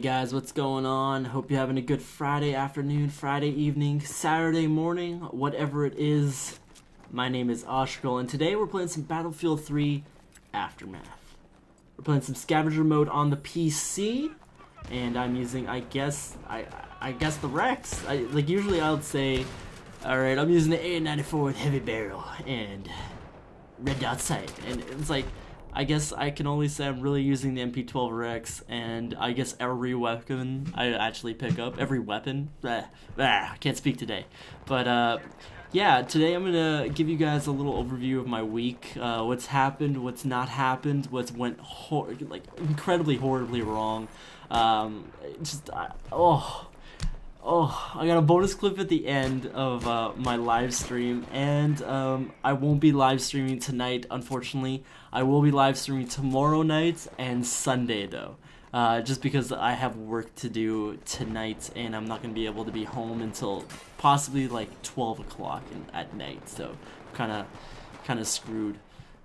Guys, what's going on? Hope you're having a good Friday afternoon, Friday evening, Saturday morning, whatever it is. My name is Oshrilkal, and today we're playing some Battlefield 3 Aftermath. We're playing some Scavenger mode on the PC, and I'm using, I guess the Rex. Usually I would say, alright, I'm using the A94 with heavy barrel and red dot sight, and it's like, I guess I can only say I'm really using the MP12 Rex, and I guess every weapon I actually pick up, every weapon, I can't speak today, but yeah, today I'm gonna give you guys a little overview of my week, what's happened, what's not happened, what's went incredibly horribly wrong, I got a bonus clip at the end of my live stream, and I won't be live streaming tonight, unfortunately. I will be live streaming tomorrow night and Sunday, though, just because I have work to do tonight, and I'm not going to be able to be home until possibly like 12 o'clock at night, so kind of screwed.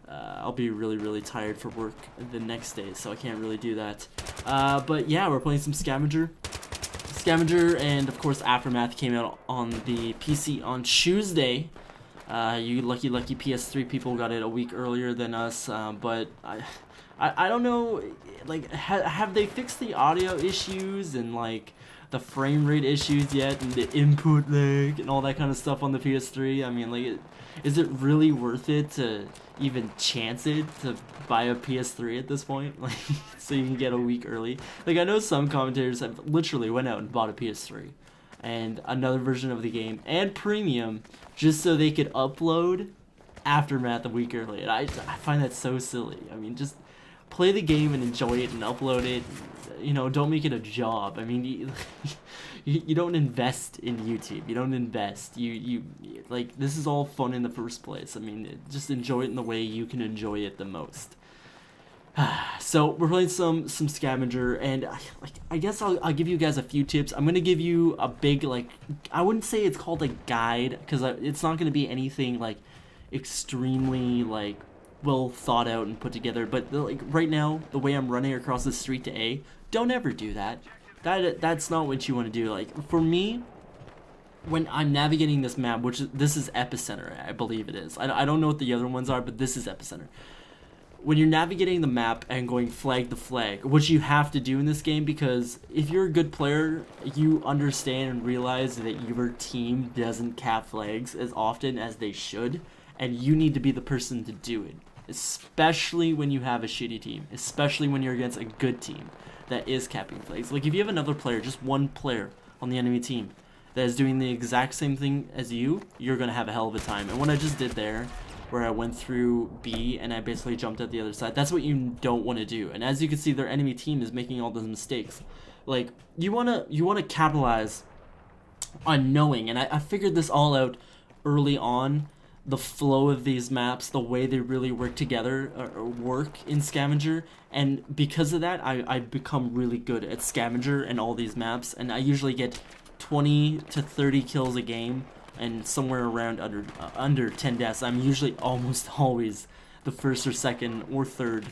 I'll be really tired for work the next day, so I can't really do that. But yeah, we're playing some Scavenger, and of course Aftermath came out on the PC on Tuesday. You lucky PS3 people got it a week earlier than us, but I don't know, like, have they fixed the audio issues and like the frame rate issues yet, and the input lag and all that kind of stuff on the PS3? I mean, like, is it really worth it to even chance it to buy a PS3 at this point? Like, so you can get a week early. Like, I know some commentators have literally went out and bought a PS3 and another version of the game and premium just so they could upload Aftermath a week early. And I find that so silly. I mean, just play the game and enjoy it and upload it. You know, don't make it a job. I mean, you don't invest in YouTube. You don't invest. You like, this is all fun in the first place. I mean, just enjoy it in the way you can enjoy it the most. So we're playing some Scavenger, and I guess I'll give you guys a few tips. I'm gonna give you a big, like, I wouldn't say it's called a guide, because it's not gonna be anything like extremely like well thought out and put together. But like right now, the way I'm running across the street to A, don't ever do that. That's not what you want to do. Like, for me, when I'm navigating this map, this is Epicenter, I believe it is. I don't know what the other ones are, but this is Epicenter. When you're navigating the map and going flag to flag, which you have to do in this game, because if you're a good player, you understand and realize that your team doesn't cap flags as often as they should, and you need to be the person to do it. Especially when you have a shitty team, especially when you're against a good team that is capping flags. Like, if you have another player, just one player on the enemy team that is doing the exact same thing as you, you're gonna have a hell of a time. And what I just did there, where I went through B and I basically jumped at the other side, that's what you don't want to do. And as you can see, their enemy team is making all those mistakes. Like, you wanna capitalize on knowing, and I figured this all out early on, the flow of these maps, the way they really work together, or work in Scavenger, and because of that, I've become really good at Scavenger and all these maps, and I usually get 20 to 30 kills a game, and somewhere around under 10 deaths. I'm usually almost always the first or second or third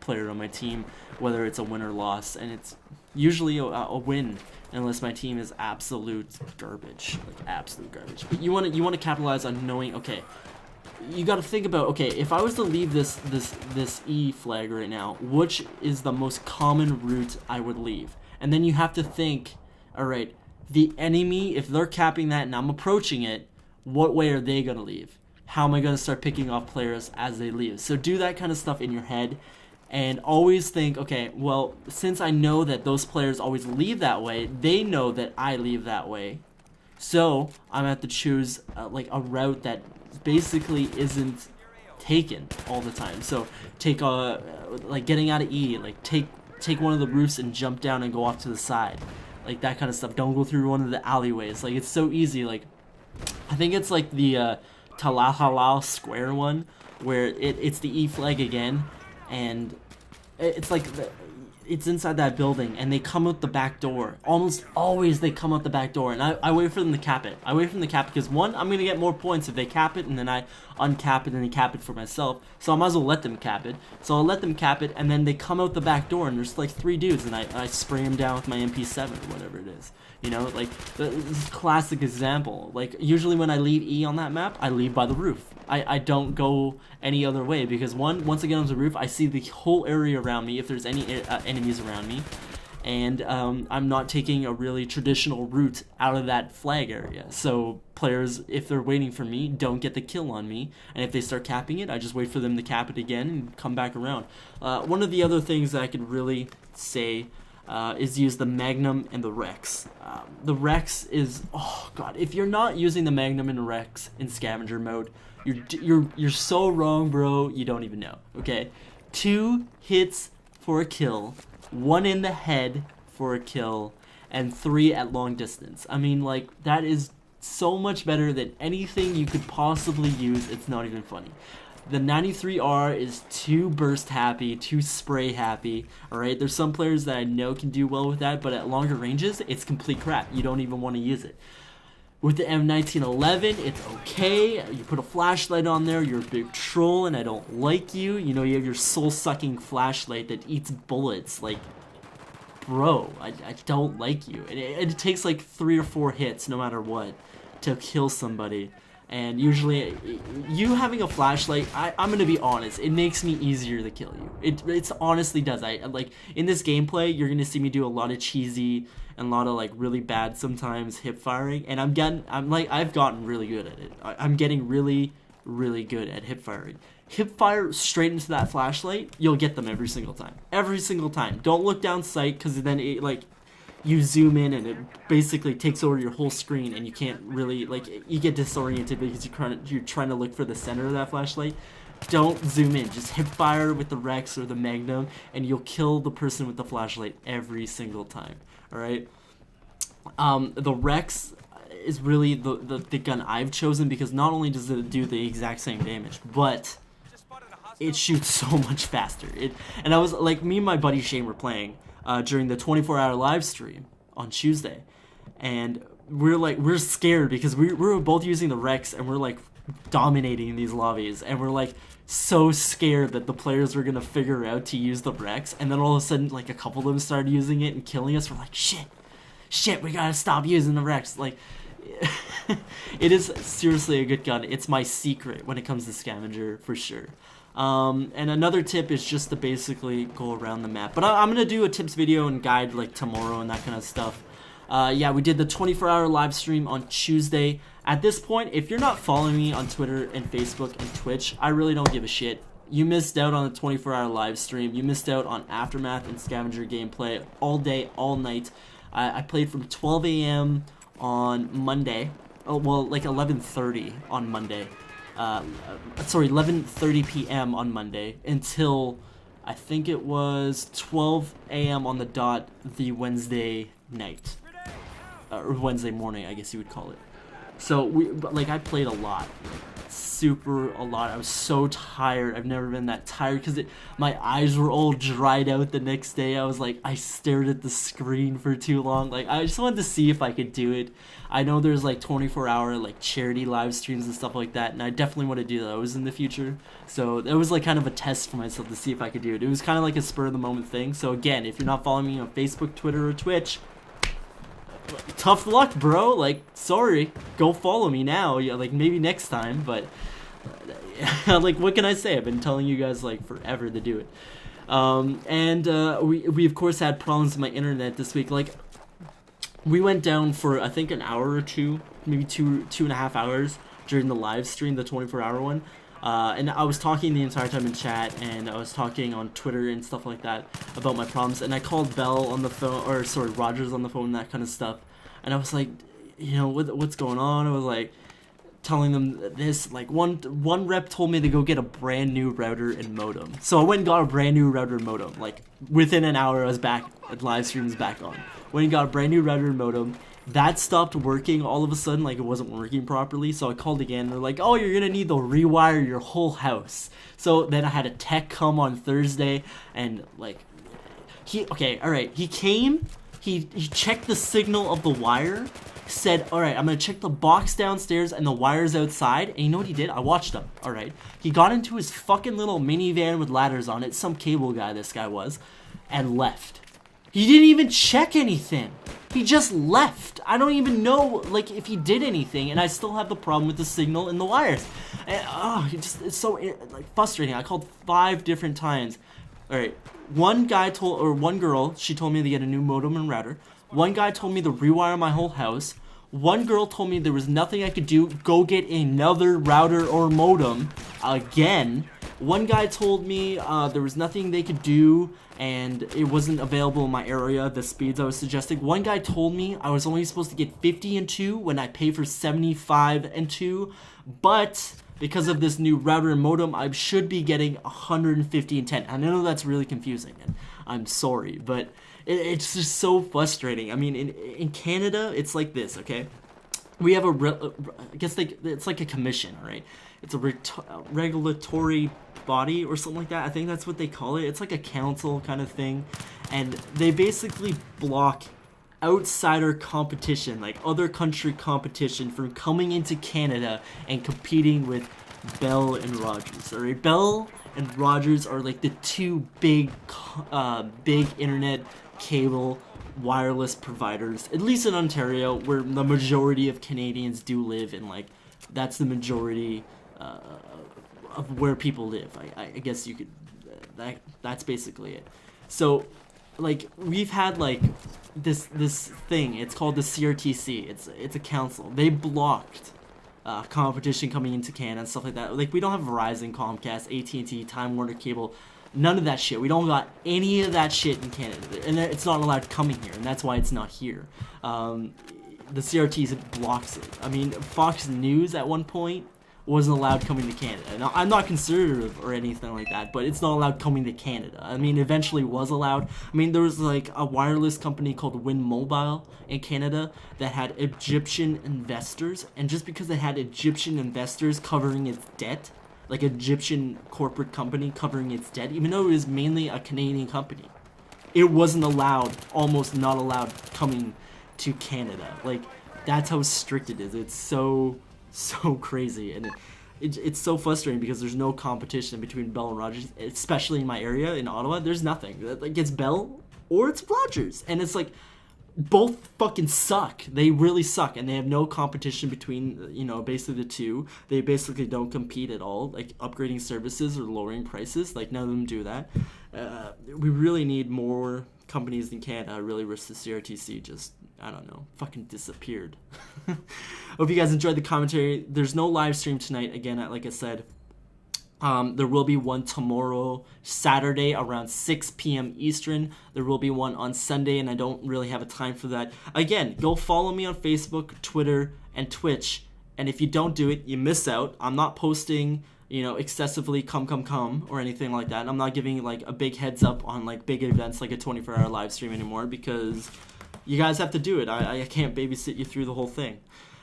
player on my team, whether it's a win or loss, and it's usually a win unless my team is absolute garbage, like absolute garbage. But you want to capitalize on knowing, okay, you got to think about, okay, if I was to leave this E flag right now, which is the most common route I would leave? And then you have to think, all right, the enemy, if they're capping that and I'm approaching it, what way are they going to leave? How am I going to start picking off players as they leave? So do that kind of stuff in your head, and always think, okay, well, since I know that those players always leave that way, they know that I leave that way. So I'm going to have to choose like a route that basically isn't taken all the time. So take like getting out of E, like take one of the roofs and jump down and go off to the side. Like that kind of stuff. Don't go through one of the alleyways. Like, it's so easy. Like, I think it's like the Talahalal Square one, where it's the E flag again, and it's like it's inside that building, and they come out the back door. Almost always they come out the back door, and I wait for them to cap it. I wait for them to cap it because, one, I'm going to get more points if they cap it, and then I uncap it and then cap it for myself. So I might as well let them cap it. So I'll let them cap it, and then they come out the back door, and there's like 3 dudes, and I spray them down with my MP7 or whatever it is. You know, like, this is a classic example. Like, usually when I leave E on that map, I leave by the roof. I don't go any other way because, one, once I get on the roof, I see the whole area around me if there's any enemies around me. And I'm not taking a really traditional route out of that flag area. So players, if they're waiting for me, don't get the kill on me. And if they start capping it, I just wait for them to cap it again and come back around. One of the other things that I could really say is use the Magnum and the Rex. The Rex is, oh god, if you're not using the Magnum and the Rex in Scavenger mode, you're so wrong, bro. You don't even know. Okay, 2 hits for a kill, 1 in the head for a kill, and 3 at long distance. I mean, like, that is so much better than anything you could possibly use. It's not even funny. The 93R is too burst happy, too spray happy, alright? There's some players that I know can do well with that, but at longer ranges, it's complete crap. You don't even want to use it. With the M1911, it's okay. You put a flashlight on there, you're a big troll, and I don't like you. You know, you have your soul-sucking flashlight that eats bullets. Like, bro, I don't like you. And it takes like 3 or 4 hits, no matter what, to kill somebody. And usually, you having a flashlight, I'm gonna be honest, it makes me easier to kill you. It honestly does. Like, in this gameplay, you're gonna see me do a lot of cheesy and a lot of like really bad sometimes hip firing, and I've gotten really good at it. I'm getting really, really good at hip firing. Hip fire straight into that flashlight, you'll get them every single time. Every single time. Don't look down sight, because then it, like, you zoom in and it basically takes over your whole screen, and you can't really, like, you get disoriented because you're trying to look for the center of that flashlight. Don't zoom in, just hip fire with the Rex or the Magnum, and you'll kill the person with the flashlight every single time. Alright? The Rex is really the gun I've chosen because not only does it do the exact same damage, but it shoots so much faster. And I was like, me and my buddy Shane were playing during the 24-hour live stream on Tuesday, and we're scared because we were both using the Rex, and we're like dominating these lobbies, and we're like so scared that the players were gonna figure out to use the Rex, and then all of a sudden like a couple of them started using it and killing us. We're like, shit, we gotta stop using the Rex. Like, it is seriously a good gun. It's my secret when it comes to Scavenger, for sure. And another tip is just to basically go around the map. But I'm gonna do a tips video and guide like tomorrow and that kind of stuff. Yeah, we did the 24-hour live stream on Tuesday. At this point, if you're not following me on Twitter and Facebook and Twitch, I really don't give a shit. You missed out on the 24-hour live stream. You missed out on Aftermath and Scavenger gameplay all day, all night. I played from 12 a.m. on Monday. Oh, well, like 11:30 on Monday. Sorry, 11:30 p.m. on Monday until I think it was 12 a.m. on the dot the Wednesday night. Or Wednesday morning, I guess you would call it. So, I played a lot. A lot. I was so tired. I've never been that tired because my eyes were all dried out the next day. I was like, I stared at the screen for too long. Like, I just wanted to see if I could do it. I know there's like 24-hour like charity live streams and stuff like that, and I definitely want to do those in the future. So it was like kind of a test for myself to see if I could do it. It was kind of like a spur of the moment thing. So again, if you're not following me on Facebook, Twitter, or Twitch, tough luck, bro. Like, sorry, go follow me now. Yeah, like maybe next time, but like, what can I say? I've been telling you guys like forever to do it. We of course had problems with my internet this week. Like, we went down for I think an hour or two, maybe two and a half hours during the live stream, the 24-hour one. And I was talking the entire time in chat, and I was talking on Twitter and stuff like that about my problems, and I called Bell on the phone, or sorry, Rogers on the phone, that kind of stuff, and I was like, you know, what's going on? I was like telling them this, like one rep told me to go get a brand new router and modem, so I went and got a brand new router and modem. Like, within an hour I was back, the live stream was back on. Went and got a brand new router and modem. That stopped working all of a sudden, like it wasn't working properly, so I called again, and they're like, oh, you're gonna need to rewire your whole house. So then I had a tech come on Thursday, and like, Okay, alright, he came, he checked the signal of the wire, said, alright, I'm gonna check the box downstairs and the wires outside, and you know what he did? I watched him, alright. He got into his fucking little minivan with ladders on it, some cable guy this guy was, and left. He didn't even check anything. He just left. I don't even know, like, if he did anything, and I still have the problem with the signal and the wires. And, it's so, like, frustrating. I called 5 different times. Alright, one girl, she told me to get a new modem and router. One guy told me to rewire my whole house. One girl told me there was nothing I could do. Go get another router or modem again. One guy told me there was nothing they could do and it wasn't available in my area, the speeds I was suggesting. One guy told me I was only supposed to get 50 and 2 when I pay for 75 and 2, but because of this new router and modem, I should be getting 150 and 10. I know that's really confusing, and I'm sorry, but it's just so frustrating. I mean, in Canada, it's like this, okay? We have I guess it's like a commission, right? It's a regulatory body or something like that. I think that's what they call it. It's like a council kind of thing, and they basically block outsider competition, like other country competition, from coming into Canada and competing with Bell and Rogers. Alright, Bell and Rogers are like the 2 big internet cable wireless providers, at least in Ontario, where the majority of Canadians do live, and like that's the majority of where people live. I guess you could, that's basically it. So like we've had like this thing, it's called the CRTC. It's a council. They blocked competition coming into Canada and stuff like that. Like we don't have Verizon, Comcast, AT&T, Time Warner Cable, none of that shit. We don't got any of that shit in Canada, and it's not allowed coming here, and that's why it's not here. The CRTC blocks it. I mean, Fox News at one point wasn't allowed coming to Canada. Now, I'm not conservative or anything like that, but it's not allowed coming to Canada. I mean, eventually was allowed. I mean, there was like a wireless company called Win Mobile in Canada that had Egyptian investors, and just because it had Egyptian investors covering its debt, like Egyptian corporate company covering its debt, even though it was mainly a Canadian company, it wasn't allowed, almost not allowed coming to Canada. Like, that's how strict it is. It's so crazy, and it's so frustrating because there's no competition between Bell and Rogers, especially in my area in Ottawa. There's nothing. Like, it's Bell or it's Rogers, and it's like both fucking suck. They really suck, and they have no competition between, you know, basically the two. They basically don't compete at all, like upgrading services or lowering prices. Like, none of them do that. We really need more companies in Canada. I really wish the CRTC just, I don't know, fucking disappeared. Hope you guys enjoyed the commentary. There's no live stream tonight, again, like I said. There will be one tomorrow, Saturday, around 6 p.m. Eastern. There will be one on Sunday, and I don't really have a time for that. Again, go follow me on Facebook, Twitter, and Twitch. And if you don't do it, you miss out. I'm not posting, you know, excessively come or anything like that. I'm not giving like a big heads up on like big events like a 24-hour live stream anymore, because you guys have to do it. I can't babysit you through the whole thing.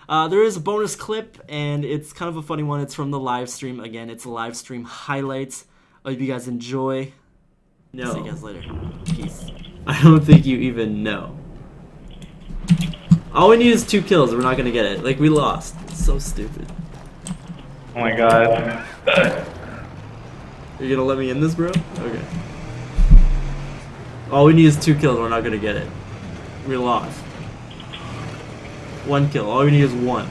There is a bonus clip, and it's kind of a funny one. It's from the live stream. Again, it's a live stream highlights. I hope you guys enjoy. No. See you guys later. Peace. I don't think you even know. All we need is 2 kills. We're not going to get it. Like, we lost. It's so stupid. Oh my god. You're going to let me in this, bro? Okay. All we need is 2 kills. We're not going to get it. We lost. 1 kill. All we need is 1.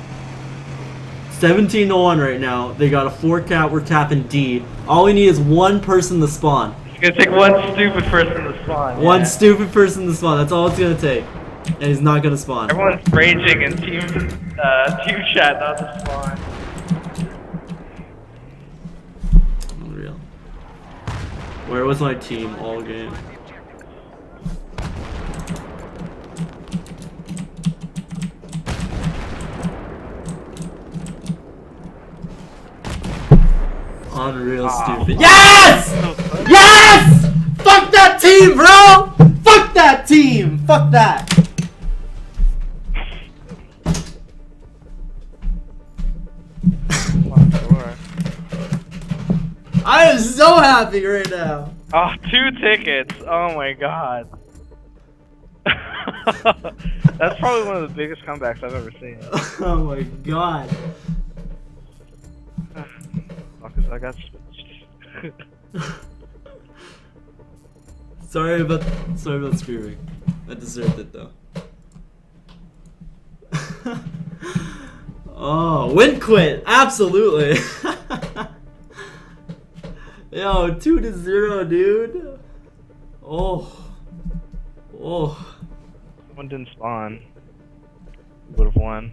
17-1 right now. They got a 4 cap. We're capping D. All we need is 1 person to spawn. It's gonna take 1 stupid person to spawn. One stupid person to spawn. That's all it's gonna take. And he's not gonna spawn. Everyone's raging in team chat not to spawn. Unreal. Where was my team all game? Unreal stupid. Yes! Yes! Fuck that team, bro! Fuck that team! Fuck that! I am so happy right now. Oh, 2 tickets. Oh my god. That's probably one of the biggest comebacks I've ever seen. Oh my god. Because I got switched. Sorry about screaming. I deserved it though. Oh, win quit, absolutely. Yo, 2-0, dude. Oh. Someone didn't spawn. Would have won.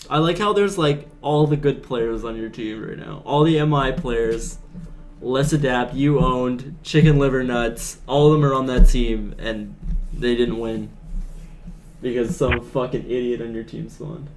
I like how there's like all the good players on your team right now. All the MI players. Let's Adapt, you owned, Chicken Liver Nuts, all of them are on that team, and they didn't win. Because some fucking idiot on your team spawned.